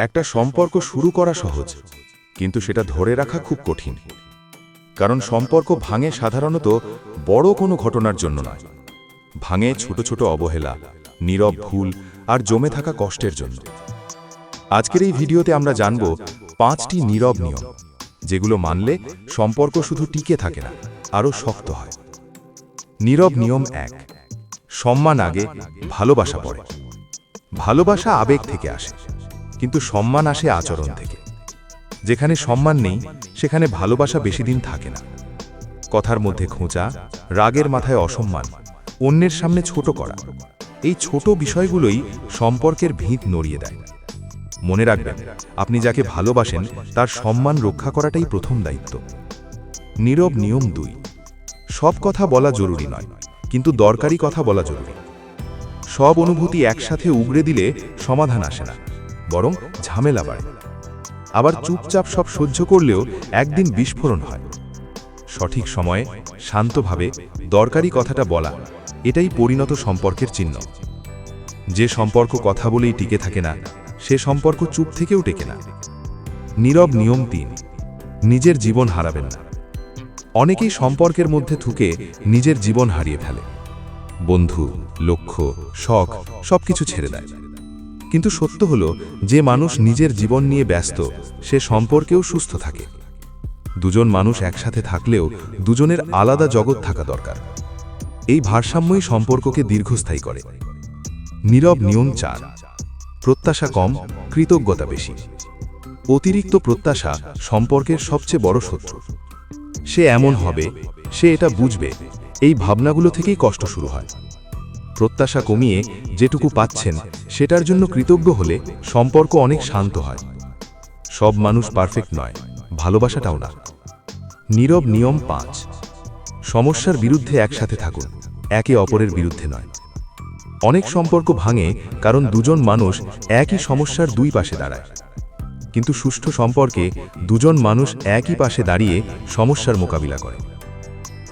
একটা সম্পর্ক শুরু করা সহজ, কিন্তু সেটা ধরে রাখা খুব কঠিন। কারণ সম্পর্ক ভাঙে সাধারণত বড় কোনো ঘটনার জন্য নয়, ভাঙে ছোট ছোট অবহেলা, নীরব ভুল আর জমে থাকা কষ্টের জন্য। আজকের এই ভিডিওতে আমরা জানব 5টি নীরব নিয়ম, যেগুলো মানলে সম্পর্ক শুধু টিকে থাকে না, আরও শক্ত হয়। নীরব নিয়ম 1, সম্মান আগে, ভালোবাসা পরে। ভালোবাসা আবেগ থেকে আসে, কিন্তু সম্মান আসে আচরণ থেকে। যেখানে সম্মান নেই, সেখানে ভালোবাসা বেশি দিন থাকে না। কথার মধ্যে খোঁচা, রাগের মাথায় অসম্মান, অন্যের সামনে ছোট করা, এই ছোট বিষয়গুলোই সম্পর্কের ভিত নড়িয়ে দেয়। মনে রাখবেন, আপনি যাকে ভালোবাসেন তার সম্মান রক্ষা করাটাই প্রথম দায়িত্ব। নীরব নিয়ম 2, সব কথা বলা জরুরি নয়, কিন্তু দরকারি কথা বলা জরুরি। সব অনুভূতি একসাথে উগড়ে দিলে সমাধান আসে না, বরং ঝামেলা বাড়ে। আবার চুপচাপ সব সহ্য করলেও একদিন বিস্ফোরণ হয়। সঠিক সময়ে শান্তভাবে দরকারি কথাটা বলা, এটাই পরিণত সম্পর্কের চিহ্ন। যে সম্পর্ক কথা বলেই টিকে থাকে না, সে সম্পর্ক চুপ থেকেও টেকে না। নীরব নিয়ম 3, নিজের জীবন হারাবেন না। অনেকেই সম্পর্কের মধ্যে ঢুকে নিজের জীবন হারিয়ে ফেলে। বন্ধু, লক্ষ্য, শখ সবকিছু ছেড়ে দেয়। কিন্তু সত্য হলো, যে মানুষ নিজের জীবন নিয়ে ব্যস্ত, সে সম্পর্কেও সুস্থ থাকে। দুজন মানুষ একসাথে থাকলেও দুজনের আলাদা জগৎ থাকা দরকার। এই ভারসাম্যই সম্পর্ককে দীর্ঘস্থায়ী করে। নীরব নিয়ম 4, প্রত্যাশা কম, কৃতজ্ঞতা বেশি। অতিরিক্ত প্রত্যাশা সম্পর্কের সবচেয়ে বড় শত্রু। সে এমন হবে, সে এটা বুঝবে, এই ভাবনাগুলো থেকেই কষ্ট শুরু হয়। প্রত্যাশা কমিয়ে যেটুকু পাচ্ছেন সেটার জন্য কৃতজ্ঞ হলে সম্পর্ক অনেক শান্ত হয়। সব মানুষ পারফেক্ট নয়, ভালোবাসাটাও না। নীরব নিয়ম 5, সমস্যার বিরুদ্ধে একসাথে থাকুন, একে অপরের বিরুদ্ধে নয়। অনেক সম্পর্ক ভাঙে কারণ দুজন মানুষ একই সমস্যার দুই পাশে দাঁড়ায়। কিন্তু সুষ্ঠু সম্পর্কে দুজন মানুষ একই পাশে দাঁড়িয়ে সমস্যার মোকাবিলা করে।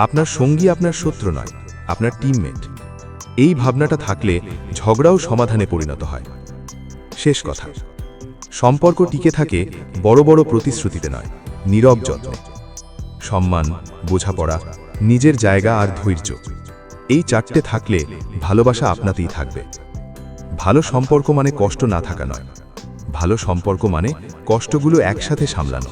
আপনার সঙ্গী আপনার শত্রু নয়, আপনার টিমমেট। এই ভাবনাটা থাকলে ঝগড়াও সমাধানে পরিণত হয়। শেষ কথা, সম্পর্ক টিকে থাকে বড় বড় প্রতিশ্রুতিতে নয়, নীরব যত্নে। সম্মান, বোঝাপড়া, নিজের জায়গা আর ধৈর্য, এই 4টে থাকলে ভালোবাসা আপনাতেই থাকবে। ভালো সম্পর্ক মানে কষ্ট না থাকা নয়, ভালো সম্পর্ক মানে কষ্টগুলো একসাথে সামলানো।